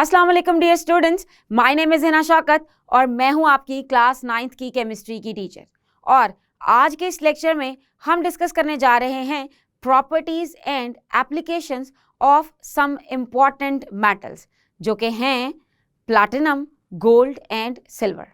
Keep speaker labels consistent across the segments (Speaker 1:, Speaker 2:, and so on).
Speaker 1: अस्सलाम वालेकुम dear students, my name is Hina Shaukat और मैं हूं आपकी क्लास 9th की केमिस्ट्री की टीचर। और आज के इस लेक्चर में हम डिस्कस करने जा रहे हैं properties and applications of some important metals, जो कि हैं platinum, gold and silver.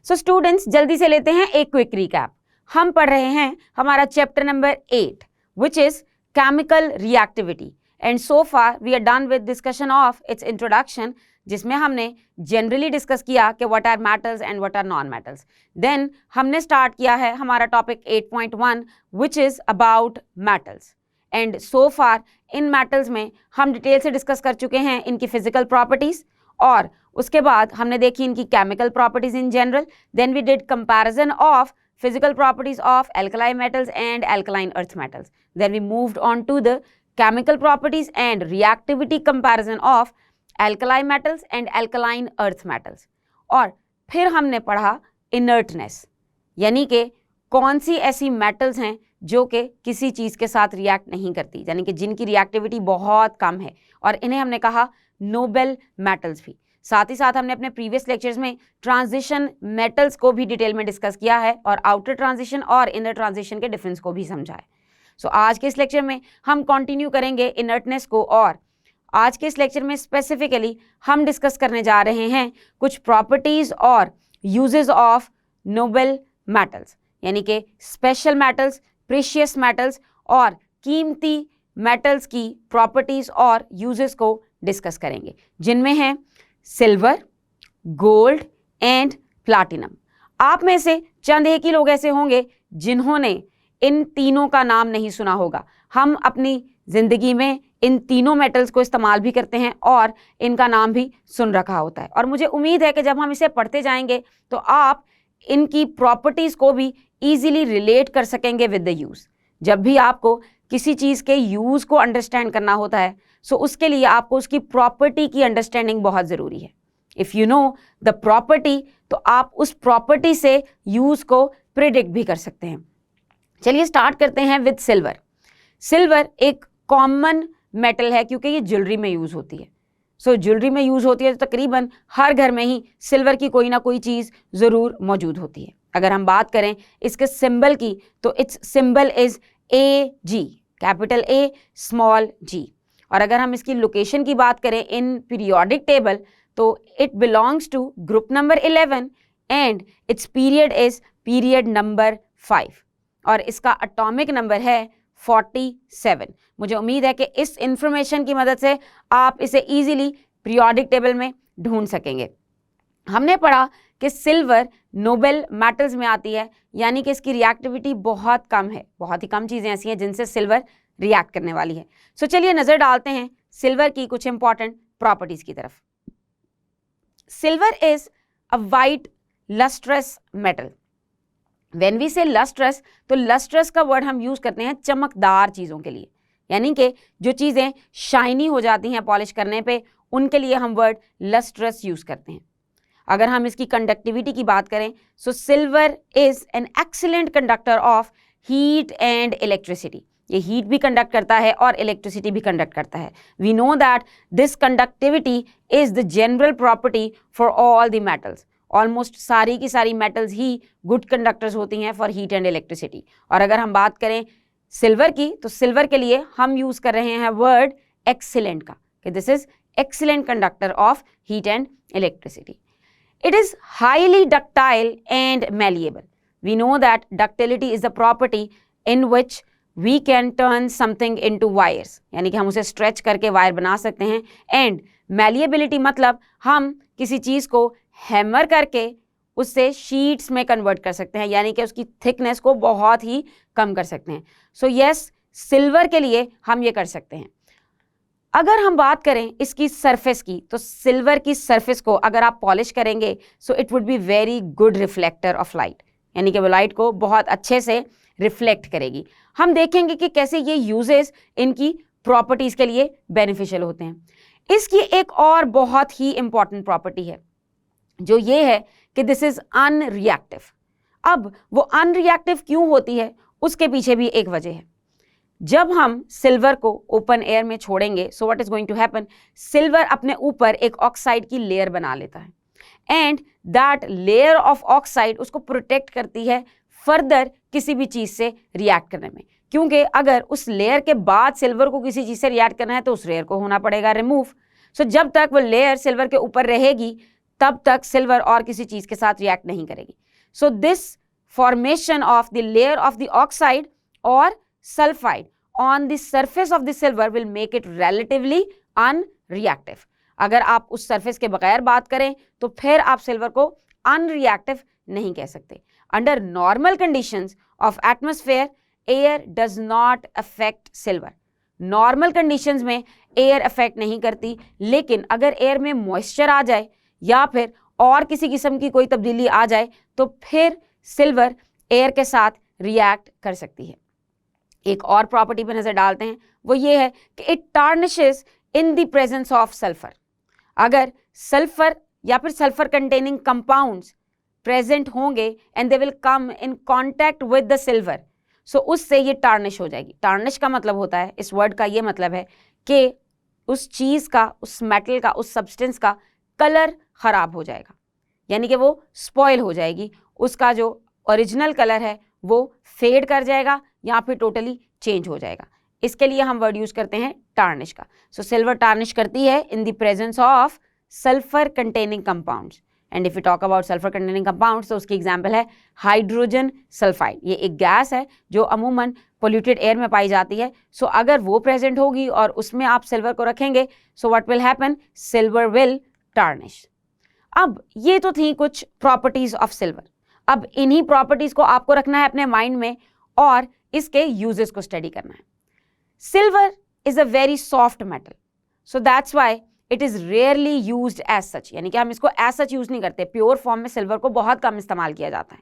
Speaker 1: So students, जल्दी से लेते हैं एक क्विक रिकैप। हम पढ़ रहे हैं हमारा chapter number 8 which is chemical reactivity, and so far we are done with discussion of its introduction, जिसमें हमने जनरली डिस्कस किया कि what are metals and what are non metals. Then हमने स्टार्ट किया है हमारा topic 8.1 which is about metals, and so far in metals में हम डिटेल से डिस्कस कर चुके हैं इनकी फिजिकल प्रॉपर्टीज़, और उसके बाद हमने देखी इनकी chemical properties in general. Then we did comparison of physical properties of alkali metals and alkaline earth metals. Then we moved on to the chemical properties and reactivity comparison of alkali metals and alkaline earth metals. और फिर हमने पढ़ा inertness, यानी कि कौन सी ऐसी metals हैं जो कि किसी चीज़ के साथ रिएक्ट नहीं करती, यानी कि जिनकी रिएक्टिविटी बहुत कम है, और इन्हें हमने कहा नोबल मेटल्स भी। साथ ही साथ हमने अपने प्रीवियस लेक्चर्स में ट्रांजिशन मेटल्स को भी डिटेल में डिस्कस किया है और आउटर ट्रांजिशन और इनर ट्रांजिशन के डिफरेंस को भी समझा है। सो आज के इस लेक्चर में हम कंटिन्यू करेंगे इनर्टनेस को, और आज के इस लेक्चर में स्पेसिफिकली हम डिस्कस करने जा रहे हैं कुछ प्रॉपर्टीज़ और यूजेस ऑफ नोबल मेटल्स, यानी कि स्पेशल मेटल्स, प्रीशियस मेटल्स और कीमती मेटल्स की प्रॉपर्टीज़ और यूजेस को डिस्कस करेंगे, जिनमें हैं सिल्वर, गोल्ड एंड प्लैटिनम। आप में से चंद एक ही लोग ऐसे होंगे जिन्होंने इन तीनों का नाम नहीं सुना होगा। हम अपनी ज़िंदगी में इन तीनों मेटल्स को इस्तेमाल भी करते हैं और इनका नाम भी सुन रखा होता है, और मुझे उम्मीद है कि जब हम इसे पढ़ते जाएंगे तो आप इनकी प्रॉपर्टीज़ को भी ईजिली रिलेट कर सकेंगे विद द यूज़। जब भी आपको किसी चीज़ के यूज़ को अंडरस्टैंड करना होता है, सो उसके लिए आपको उसकी प्रॉपर्टी की अंडरस्टैंडिंग बहुत ज़रूरी है। If you know the property, तो आप उस प्रॉपर्टी से यूज़ को प्रिडिक्ट भी कर सकते हैं। चलिए स्टार्ट करते हैं विद सिल्वर। सिल्वर एक कॉमन मेटल है क्योंकि ये ज्वेलरी में यूज़ होती है। सो ज्वेलरी में यूज़ होती है तो तकरीबन हर घर में ही सिल्वर की कोई ना कोई चीज़ ज़रूर मौजूद होती है। अगर हम बात करें इसके सिंबल की, तो its symbol is AG, capital A small g। और अगर हम इसकी लोकेशन की बात करें इन पीरियोडिक टेबल, तो it belongs to group number 11 and its period is period number 5, और इसका एटॉमिक नंबर है 47। मुझे उम्मीद है कि इस इंफॉर्मेशन की मदद से आप इसे इजीली पीरियोडिक टेबल में ढूंढ सकेंगे। हमने पढ़ा कि सिल्वर नोबल मेटल्स में आती है, यानी कि इसकी रिएक्टिविटी बहुत कम है। बहुत ही कम चीज़ें ऐसी हैं जिनसे सिल्वर रिएक्ट करने वाली है। सो चलिए नज़र डालते हैं सिल्वर की कुछ इंपॉर्टेंट प्रॉपर्टीज़ की तरफ। Silver is a white lustrous metal. When we say lustrous, तो लस्ट्रस का वर्ड हम यूज़ करते हैं चमकदार चीज़ों के लिए, यानी कि जो चीज़ें शाइनी हो जाती हैं पॉलिश करने पे, उनके लिए हम वर्ड लस्ट्रस यूज़ करते हैं। अगर हम इसकी कंडक्टिविटी की बात करें, so silver is an excellent conductor of heat and electricity. ये हीट भी कंडक्ट करता है और इलेक्ट्रिसिटी भी कंडक्ट करता है। We know that this conductivity is the general property for all the metals. Almost सारी की सारी मेटल्स ही गुड कंडक्टर्स होती हैं फॉर हीट एंड इलेक्ट्रिसिटी। और अगर हम बात करें सिल्वर की, तो सिल्वर के लिए हम यूज़ कर रहे हैं वर्ड एक्सीलेंट का, कि this is excellent conductor of heat and electricity. It is highly ductile and malleable. We know that ductility is the property in which we can turn something into wires, यानी कि हम उसे stretch करके wire बना सकते हैं। and malleability मतलब हम किसी चीज़ को हैमर करके उससे शीट्स में कन्वर्ट कर सकते हैं, यानी कि उसकी थिकनेस को बहुत ही कम कर सकते हैं। सो यस, सिल्वर के लिए हम ये कर सकते हैं। अगर हम बात करें इसकी सरफेस की, तो सिल्वर की सरफेस को अगर आप पॉलिश करेंगे, so it would be very good reflector of light, यानी कि वो लाइट को बहुत अच्छे से रिफ्लेक्ट करेगी। हम देखेंगे कि कैसे ये यूजेस इनकी प्रॉपर्टीज़ के लिए बेनिफिशियल होते हैं। इसकी एक और बहुत ही इंपॉर्टेंट प्रॉपर्टी है, जो ये है कि दिस इज़ अनरिएक्टिव। अब वो अनरिएक्टिव क्यों होती है, उसके पीछे भी एक वजह है। जब हम सिल्वर को ओपन एयर में छोड़ेंगे, so what is going to happen, silver अपने ऊपर एक ऑक्साइड की लेयर बना लेता है and that layer of oxide उसको प्रोटेक्ट करती है फर्दर किसी भी चीज से रिएक्ट करने में, क्योंकि अगर उस लेयर के बाद सिल्वर को किसी चीज से रिएक्ट करना है तो उस लेयर को होना पड़ेगा रिमूव। सो जब तक वो लेयर सिल्वर के ऊपर रहेगी तब तक सिल्वर और किसी चीज के साथ रिएक्ट नहीं करेगी। So this formation of the layer of the oxide और sulphide on the surface of the silver will make it relatively unreactive. अगर आप उस सरफेस के बगैर बात करें तो फिर आप सिल्वर को अनरिएक्टिव नहीं कह सकते। Under normal conditions of atmosphere air does not affect silver. Normal conditions में एयर अफेक्ट नहीं करती, लेकिन अगर एयर में मॉइस्चर आ जाए या फिर और किसी किस्म की कोई तब्दीली आ जाए तो फिर सिल्वर एयर के साथ रिएक्ट कर सकती है। एक और प्रॉपर्टी पर नजर डालते हैं, वो ये है कि it tarnishes in the presence of sulphur. अगर सल्फर या फिर सल्फर कंटेनिंग कंपाउंड्स प्रेजेंट होंगे and they will come in contact with the silver, so उससे ये टार्निश हो जाएगी। टार्निश का मतलब होता है, इस वर्ड का ये मतलब है कि उस चीज़ का, उस मेटल का, उस सब्सटेंस का कलर ख़राब हो जाएगा, यानी कि वो स्पॉइल हो जाएगी, उसका जो ओरिजिनल कलर है वो फेड कर जाएगा या फिर टोटली चेंज हो जाएगा। इसके लिए हम वर्ड यूज़ करते हैं टार्निश का। सो सिल्वर टार्निश करती है इन the presence of sulphur containing compounds. And if you talk about sulphur containing compounds तो उसकी एग्जांपल है हाइड्रोजन सल्फाइड। ये एक गैस है जो अमूमन पोल्यूटेड एयर में पाई जाती है। सो अगर वो प्रेजेंट होगी और उसमें आप सिल्वर को रखेंगे, so what will happen, silver will tarnish. अब ये तो थी कुछ प्रॉपर्टीज ऑफ सिल्वर। अब इन्हीं प्रॉपर्टीज को आपको रखना है अपने माइंड में और इसके यूजेस को स्टडी करना है। Silver is a very soft metal, so that's why it is rarely used as such, यानी कि हम इसको एज सच यूज नहीं करते। प्योर फॉर्म में सिल्वर को बहुत कम इस्तेमाल किया जाता है।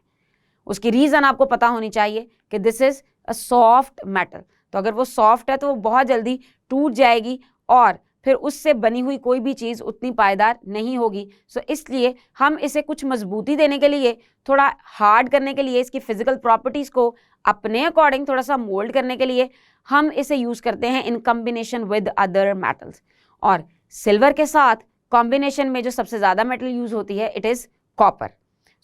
Speaker 1: उसकी रीजन आपको पता होनी चाहिए कि this is a soft metal. तो अगर वो सॉफ्ट है तो वो बहुत जल्दी टूट जाएगी और फिर उससे बनी हुई कोई भी चीज़ उतनी पायदार नहीं होगी। सो इसलिए हम इसे कुछ मजबूती देने के लिए, थोड़ा हार्ड करने के लिए, इसकी फिजिकल प्रॉपर्टीज़ को अपने अकॉर्डिंग थोड़ा सा मोल्ड करने के लिए हम इसे यूज़ करते हैं in combination with other metals. और सिल्वर के साथ कॉम्बिनेशन में जो सबसे ज़्यादा मेटल यूज़ होती है इट इज़ कॉपर।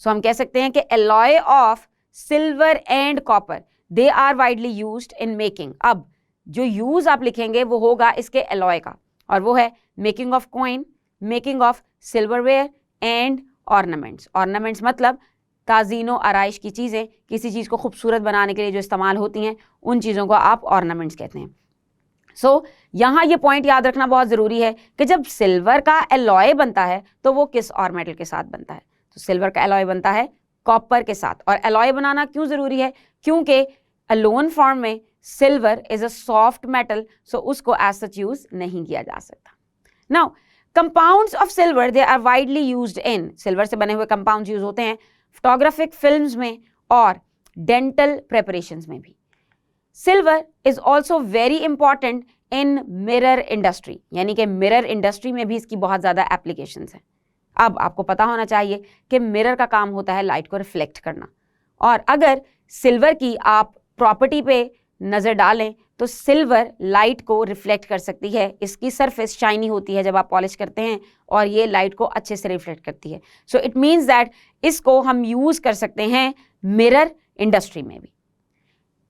Speaker 1: सो हम कह सकते हैं कि alloy of silver and copper they are widely used in making. अब जो यूज़ आप लिखेंगे वो होगा इसके एलॉय का, और वो है making of coin, making of silverware and ornaments. Ornaments मतलब ताज़ीनो आराइश की चीज़ें, किसी चीज़ को खूबसूरत बनाने के लिए जो इस्तेमाल होती हैं उन चीज़ों को आप ऑर्नामेंट्स कहते हैं। सो यहाँ ये पॉइंट याद रखना बहुत ज़रूरी है कि जब सिल्वर का एलॉय बनता है तो वो किस और मेटल के साथ बनता है। तो सिल्वर का एलॉय बनता है कॉपर के साथ। और एलॉय बनाना क्यों ज़रूरी है, क्योंकि अलोन फॉर्म में silver is a soft metal, so उसको एज सच यूज नहीं किया जा सकता। Now compounds of silver they are widely used in, silver से बने हुए कंपाउंड्स यूज होते हैं फोटोग्राफिक फिल्म्स में और डेंटल प्रेपरेशंस में भी। Silver is also very important in mirror industry, यानी कि मिरर इंडस्ट्री में भी इसकी बहुत ज़्यादा एप्लीकेशंस हैं। अब आपको पता होना चाहिए कि मिरर का काम होता है लाइट को रिफ्लेक्ट करना, और अगर सिल्वर की आप प्रॉपर्टी पे नज़र डालें तो सिल्वर लाइट को रिफ्लेक्ट कर सकती है। इसकी सरफेस शाइनी होती है जब आप पॉलिश करते हैं और ये लाइट को अच्छे से रिफ्लेक्ट करती है। सो इट मीन्स दैट इसको हम यूज़ कर सकते हैं मिरर इंडस्ट्री में भी।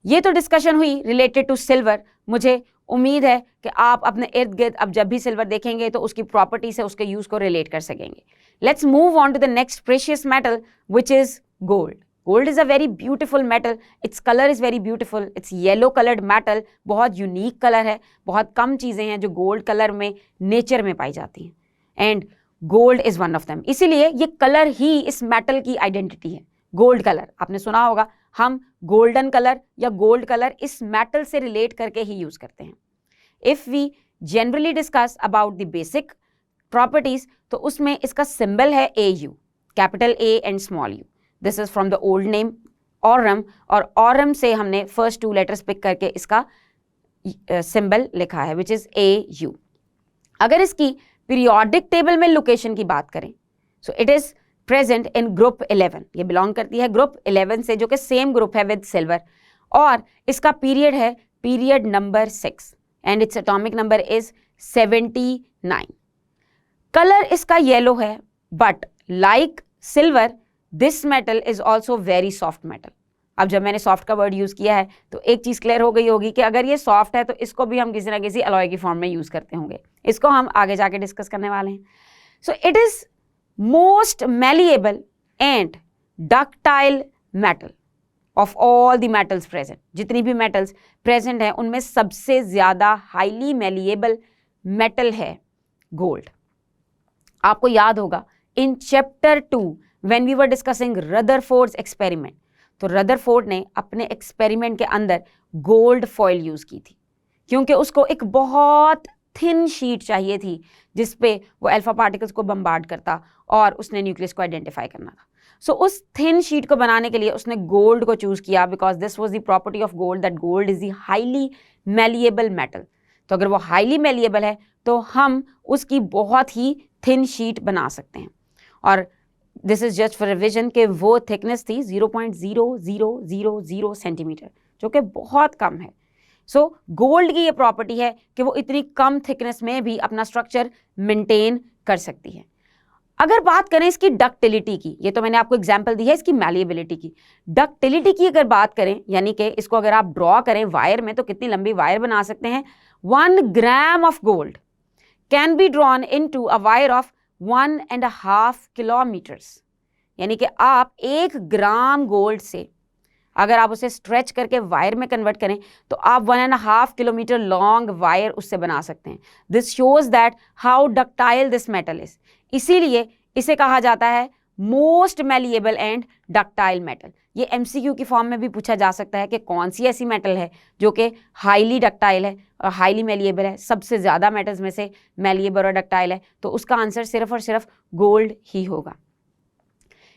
Speaker 1: ये तो डिस्कशन हुई रिलेटेड टू सिल्वर। मुझे उम्मीद है कि आप अपने इर्द गिर्द अब जब भी सिल्वर देखेंगे तो उसकी प्रॉपर्टी से उसके यूज़ को रिलेट कर सकेंगे। Let's move on to the next precious metal which is gold. Gold is a very beautiful metal. Its color is very beautiful. It's yellow colored metal. बहुत यूनिक कलर है। बहुत कम चीज़ें हैं जो गोल्ड कलर में nature में पाई जाती हैं and gold is one of them. इसीलिए ये कलर ही इस मेटल की आइडेंटिटी है। गोल्ड कलर आपने सुना होगा, हम गोल्डन कलर या गोल्ड कलर इस मेटल से रिलेट करके ही यूज़ करते हैं। If we generally discuss about the basic properties तो उसमें इसका सिंबल है AU, capital A and small u। This is from the old name aurum, और ऑरम से हमने फर्स्ट 2 लेटर्स पिक करके इसका सिंबल लिखा है विच इज AU। अगर इसकी पीरियोडिक टेबल में लोकेशन की बात करें so it is present in group 11। ये बिलोंग करती है ग्रुप 11 से, जो कि सेम ग्रुप है विद सिल्वर, और इसका पीरियड है period number 6 and its atomic number is 79. Color इसका yellow है, but like silver, this metal is also very soft metal. अब जब मैंने सॉफ्ट का वर्ड यूज किया है तो एक चीज क्लियर हो गई होगी कि अगर ये सॉफ्ट है तो इसको भी हम किसी ना किसी अलॉय की फॉर्म में यूज करते होंगे. इसको हम आगे जाके डिस्कस करने वाले हैं. So it is most malleable and ductile metal of all the metals present. जितनी भी metals present हैं उनमें सबसे ज्यादा highly malleable metal है gold. आपको याद होगा in chapter 2 when we were discussing Rutherford's experiment, तो रदरफोर्ड ने अपने एक्सपेरिमेंट के अंदर गोल्ड फॉइल यूज की थी क्योंकि उसको एक बहुत थिन शीट चाहिए थी जिसपे वो अल्फा पार्टिकल्स को बम्बार्ड करता और उसने न्यूक्लियस को आइडेंटिफाई करना था. सो उस थिन शीट को बनाने के लिए उसने गोल्ड को चूज किया because this was the property of gold that gold is the highly malleable metal. तो अगर वो हाईली मैलिएबल है तो हम उसकी बहुत ही थिन शीट बना सकते हैं. और this is just for revision के वो थिकनेस थी 0.0000 सेंटीमीटर जो कि बहुत कम है. सो गोल्ड की ये प्रॉपर्टी है कि वो इतनी कम थिकनेस में भी अपना स्ट्रक्चर मेंटेन कर सकती है. अगर बात करें इसकी डक्टिलिटी की, ये तो मैंने आपको एग्जांपल दी है इसकी मैलिएबिलिटी की. डक्टिलिटी की अगर बात करें यानी कि इसको अगर आप ड्रॉ करें वायर में तो कितनी लंबी वायर बना सकते हैं. 1 gram of gold can be drawn into a wire of 1.5 kilometres. यानी कि आप 1 ग्राम गोल्ड से अगर आप उसे स्ट्रेच करके वायर में कन्वर्ट करें तो आप 1.5 किलोमीटर लॉन्ग वायर उससे बना सकते हैं. This shows that how ductile this metal is. इसीलिए इसे कहा जाता है most malleable and ductile metal. ये MCQ की फॉर्म में भी पूछा जा सकता है कि कौन सी ऐसी मेटल है जो कि हाईली डक्टाइल है और हाईली मैलिएबल है. सबसे ज़्यादा मेटल्स में से मैलिएबल और डक्टाइल है तो उसका आंसर सिर्फ और सिर्फ गोल्ड ही होगा.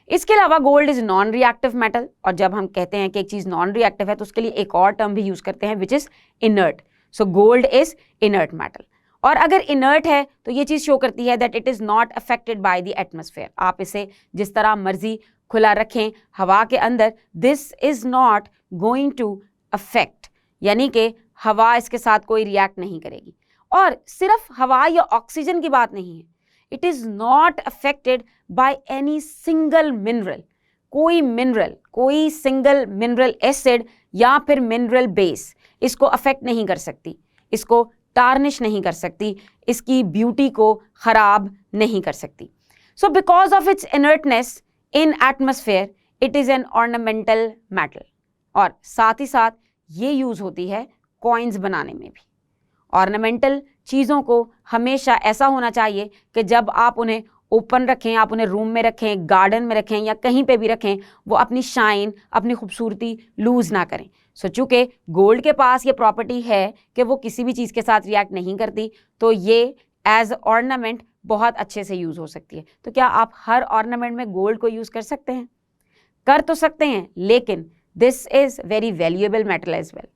Speaker 1: इसके अलावा gold is non reactive metal और जब हम कहते हैं कि एक चीज़ नॉन रिएक्टिव है तो उसके लिए एक और टर्म भी यूज़ करते हैं which is inert. So gold is inert metal. और अगर इनर्ट है तो ये चीज़ शो करती है that it is not affected by the atmosphere. आप इसे जिस तरह मर्जी खुला रखें हवा के अंदर, this is not going to affect, यानी कि हवा इसके साथ कोई रिएक्ट नहीं करेगी. और सिर्फ हवा या ऑक्सीजन की बात नहीं है, it is not affected by any single mineral. कोई सिंगल मिनरल एसिड या फिर मिनरल बेस इसको अफेक्ट नहीं कर सकती, इसको टार्निश नहीं कर सकती, इसकी ब्यूटी को ख़राब नहीं कर सकती. So because of its inertness in atmosphere it is an ornamental metal. और साथ ही साथ ये यूज़ होती है कॉइन्स बनाने में भी. ऑर्नामेंटल चीज़ों को हमेशा ऐसा होना चाहिए कि जब आप उन्हें ओपन रखें, आप उन्हें रूम में रखें, गार्डन में रखें या कहीं पे भी रखें, वो अपनी शाइन, अपनी खूबसूरती लूज़ ना करें. सो चूँकि गोल्ड के पास ये प्रॉपर्टी है कि वो किसी भी चीज़ के साथ रिएक्ट नहीं करती तो ये एज ऑर्नामेंट बहुत अच्छे से यूज़ हो सकती है. तो क्या आप हर ऑर्नामेंट में गोल्ड को यूज़ कर सकते हैं? कर तो सकते हैं, लेकिन this is very valuable metal as well.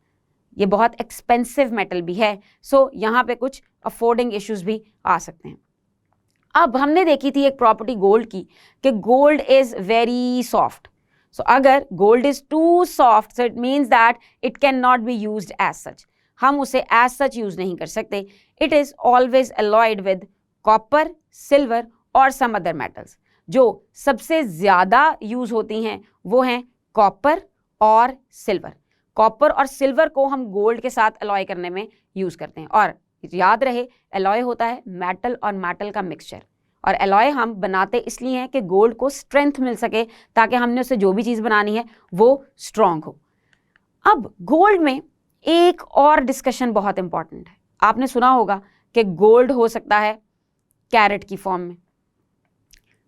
Speaker 1: ये बहुत एक्सपेंसिव मेटल भी है. सो यहाँ पे कुछ अफोर्डिंग इश्यूज भी आ सकते हैं. अब हमने देखी थी एक प्रॉपर्टी गोल्ड की कि gold is very soft. So अगर gold is too soft so it means that it can not be used as such. हम उसे एज सच यूज़ नहीं कर सकते. It is always alloyed with copper, silver और some other metals. जो सबसे ज़्यादा यूज़ होती हैं वो हैं कॉपर और सिल्वर. कॉपर और सिल्वर को हम गोल्ड के साथ अलॉय करने में यूज़ करते हैं. और याद रहे अलॉय होता है मेटल और मेटल का मिक्सचर. और अलॉय हम बनाते इसलिए हैं कि गोल्ड को स्ट्रेंथ मिल सके ताकि हमने उससे जो भी चीज़ बनानी है वो स्ट्रॉन्ग हो. अब गोल्ड में एक और डिस्कशन बहुत इंपॉर्टेंट है. आपने सुना होगा कि गोल्ड हो सकता है कैरेट की फॉर्म में.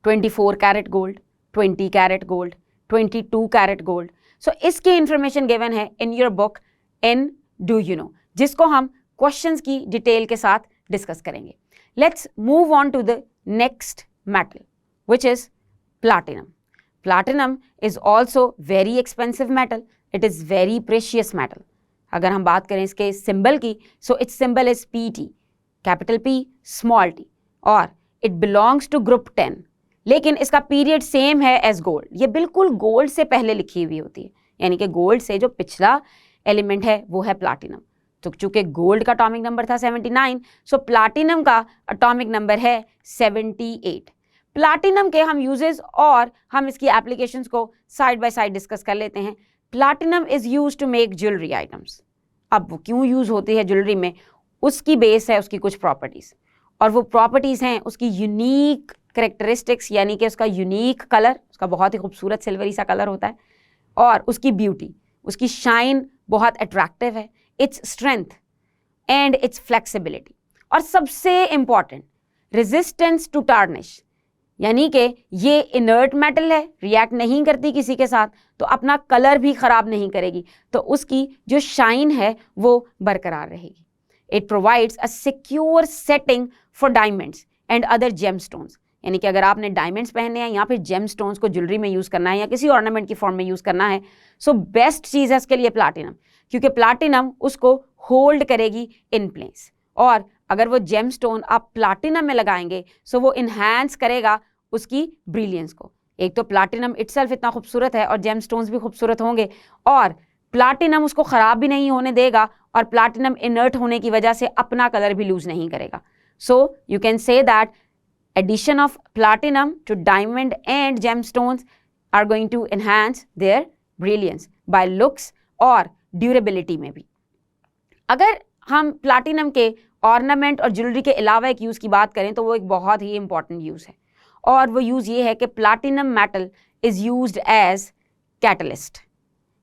Speaker 1: 24 carat gold, 20 carat gold, 22 carat gold. So इसकी इंफॉर्मेशन गिवन है in your book in do you know, जिसको हम क्वेश्चंस की डिटेल के साथ डिस्कस करेंगे. Let's move on to the next metal which is platinum. Platinum is also very expensive metal. It is very precious metal. अगर हम बात करें इसके सिंबल की, so it's symbol is PT, capital P, small t, और it belongs to group 10. लेकिन इसका period same है एज गोल्ड. ये बिल्कुल गोल्ड से पहले लिखी हुई होती है, यानी कि गोल्ड से जो पिछला एलिमेंट है वो है प्लैटिनम. तो चूंकि गोल्ड का एटॉमिक नंबर था 79, सो प्लाटिनम का एटॉमिक नंबर है 78। प्लाटिनम के हम यूजेस और हम इसकी एप्लीकेशंस को साइड बाय साइड डिस्कस कर लेते हैं। Platinum is used to make jewellery items. अब वो क्यों यूज होती है ज्वेलरी में, उसकी बेस है उसकी कुछ प्रॉपर्टीज, और वो प्रॉपर्टीज हैं उसकी यूनिक करेक्टरिस्टिक्स, यानी कि उसका यूनिक कलर, उसका बहुत ही खूबसूरत सिल्वरी सा कलर होता है, और उसकी ब्यूटी, उसकी शाइन बहुत अट्रैक्टिव है, its strength and it's flexibility, और सबसे इंपॉर्टेंट रेजिस्टेंस टू टार्निश, यानी कि ये इनर्ट मेटल है, रिएक्ट नहीं करती किसी के साथ, तो अपना कलर भी खराब नहीं करेगी, तो उसकी जो शाइन है वो बरकरार रहेगी। It provides a secure setting for diamonds and other gemstones, यानी कि अगर आपने डायमंड्स पहनने हैं या फिर जेमस्टोन्स को ज्वेलरी में यूज़ करना है या किसी ऑर्नामेंट की फॉर्म में यूज़ करना है, सो बेस्ट चीज़ है इसके लिए प्लाटिनम, क्योंकि प्लाटिनम उसको होल्ड करेगी इन प्लेस। और अगर वो जेमस्टोन आप प्लाटिनम में लगाएंगे सो वो इन्हांस करेगा उसकी ब्रिलियंस को। एक तो प्लाटिनम इटसेल्फ इतना खूबसूरत है और जेमस्टोन्स भी खूबसूरत होंगे, और प्लाटिनम उसको ख़राब भी नहीं होने देगा, और प्लाटिनम इनर्ट होने की वजह से अपना कलर भी लूज नहीं करेगा। So you can say that addition of platinum to diamond and gemstones are going to enhance their brilliance by looks और durability में भी। अगर हम प्लाटिनम के ऑर्नामेंट और ज्वेलरी के अलावा एक यूज़ की बात करें तो वो एक बहुत ही इंपॉर्टेंट यूज़ है, और वो यूज़ ये है कि platinum metal is used as catalyst.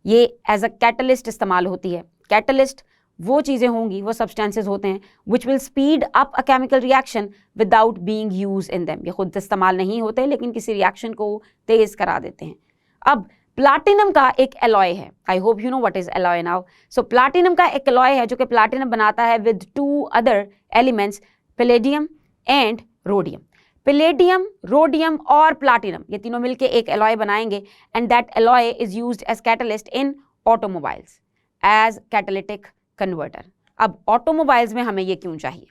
Speaker 1: ये एज अ कैटलिस्ट इस्तेमाल होती है। कैटलिस्ट वो चीज़ें होंगी, वो सब्सटेंसेस होते हैं which will speed up a chemical reaction without being use in them. ये खुद इस्तेमाल नहीं होते लेकिन किसी रिएक्शन को तेज़ करा देते हैं। अब प्लाटिनम का एक एलॉय है, I hope you know what is alloy now. So platinum का एक एलॉय है जो कि प्लाटिनम बनाता है with 2 other elements, palladium and rhodium. Palladium, rhodium और प्लाटिनम ये तीनों मिलके एक एलॉय बनाएंगे, and that alloy is used as catalyst in automobiles as catalytic converter. अब ऑटोमोबाइल्स में हमें ये क्यों चाहिए,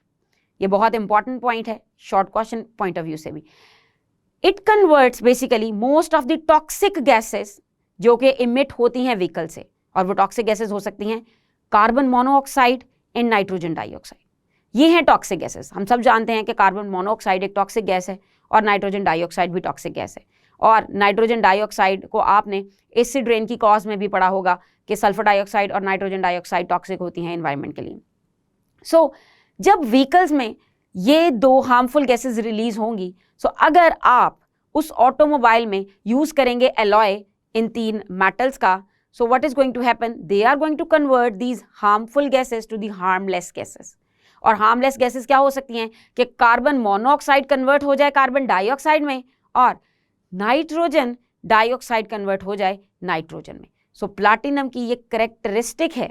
Speaker 1: ये बहुत इंपॉर्टेंट पॉइंट है short question point of view से भी। It converts basically most of the toxic gases जो कि इमिट होती हैं व्हीकल से, और वो टॉक्सिक गैसेस हो सकती हैं carbon monoxide and nitrogen dioxide. ये हैं टॉक्सिक गैसेस। हम सब जानते हैं कि कार्बन मोनोऑक्साइड एक टॉक्सिक गैस है और नाइट्रोजन डाइऑक्साइड भी टॉक्सिक गैस है, और नाइट्रोजन डाइऑक्साइड को आपने एसिड रेन की कॉज में भी पढ़ा होगा कि सल्फर डाइऑक्साइड और नाइट्रोजन डाइऑक्साइड टॉक्सिक होती हैं एनवायरनमेंट के लिए। सो जब व्हीकल्स में ये 2 हार्मफुल गैसेस रिलीज होंगी, सो अगर आप उस ऑटोमोबाइल में यूज करेंगे एलॉय इन 3 मेटल्स का, so what is going to happen, they are going to convert these harmful gases to the harmless gases. और हार्मलेस गैसेस क्या हो सकती हैं कि कार्बन मोनोऑक्साइड कन्वर्ट हो जाए कार्बन डाइऑक्साइड में, और नाइट्रोजन डाइऑक्साइड कन्वर्ट हो जाए नाइट्रोजन में। सो प्लाटिनम की ये करेक्टरिस्टिक है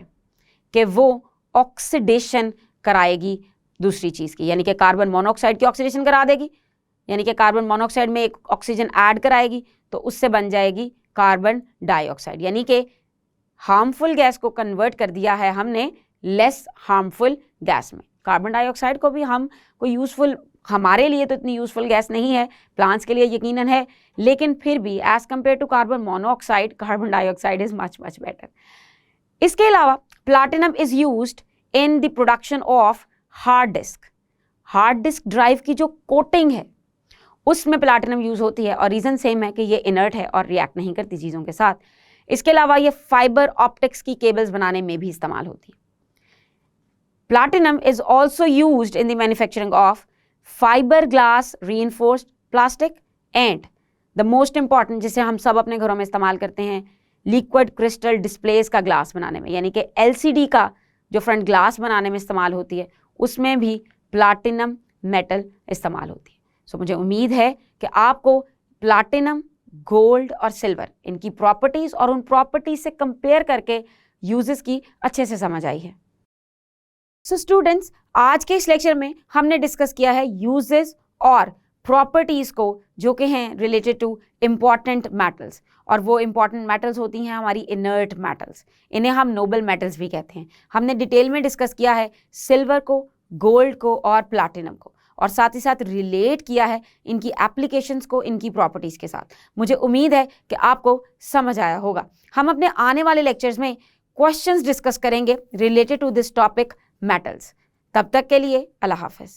Speaker 1: कि वो ऑक्सीडेशन कराएगी दूसरी चीज़ की, यानी कि कार्बन मोनोऑक्साइड की ऑक्सीडेशन करा देगी, यानी कि कार्बन मोनोऑक्साइड में एक ऑक्सीजन ऐड कराएगी तो उससे बन जाएगी कार्बन डाइऑक्साइड, यानी कि हार्मफुल गैस को कन्वर्ट कर दिया है हमने लेस हार्मफुल गैस में। कार्बन डाइऑक्साइड को भी हम कोई यूज़फुल, हमारे लिए तो इतनी यूज़फुल गैस नहीं है, प्लांट्स के लिए यकीनन है, लेकिन फिर भी as compare to carbon monoxide carbon dioxide is much much better. इसके अलावा platinum is used in the production of hard disk. Hard disk drive की जो कोटिंग है उसमें प्लाटिनम यूज होती है, और रीज़न सेम है कि ये इनर्ट है और रिएक्ट नहीं करती चीज़ों के साथ। इसके अलावा ये फाइबर ऑप्टिक्स की केबल्स बनाने में भी इस्तेमाल होती है। Platinum is also used in the manufacturing of fibre glass reinforced plastic and the most important, जिसे हम सब अपने घरों में इस्तेमाल करते हैं, लिक्विड क्रिस्टल डिस्प्लेस का ग्लास बनाने में, यानी कि LCD का जो फ्रंट ग्लास बनाने में इस्तेमाल होती है उसमें भी प्लाटिनम मेटल इस्तेमाल होती है। सो मुझे उम्मीद है कि आपको प्लाटिनम, गोल्ड और सिल्वर इनकी प्रॉपर्टीज़ और उन प्रॉपर्टीज से कंपेयर करके यूजेस की अच्छे से समझ आई है। सो स्टूडेंट्स, आज के इस लेक्चर में हमने डिस्कस किया है यूजेस और प्रॉपर्टीज़ को जो कि हैं रिलेटेड टू इम्पॉर्टेंट मेटल्स, और वो इम्पॉर्टेंट मेटल्स होती हैं हमारी इनर्ट मेटल्स, इन्हें हम नोबल मेटल्स भी कहते हैं। हमने डिटेल में डिस्कस किया है सिल्वर को, गोल्ड को और प्लाटिनम को, और साथ ही साथ रिलेट किया है इनकी एप्लीकेशंस को इनकी प्रॉपर्टीज़ के साथ। मुझे उम्मीद है कि आपको समझ आया होगा। हम अपने आने वाले लेक्चर्स में क्वेश्चंस डिस्कस करेंगे related to this topic metals. तब तक के लिए अल्लाह हाफिज़।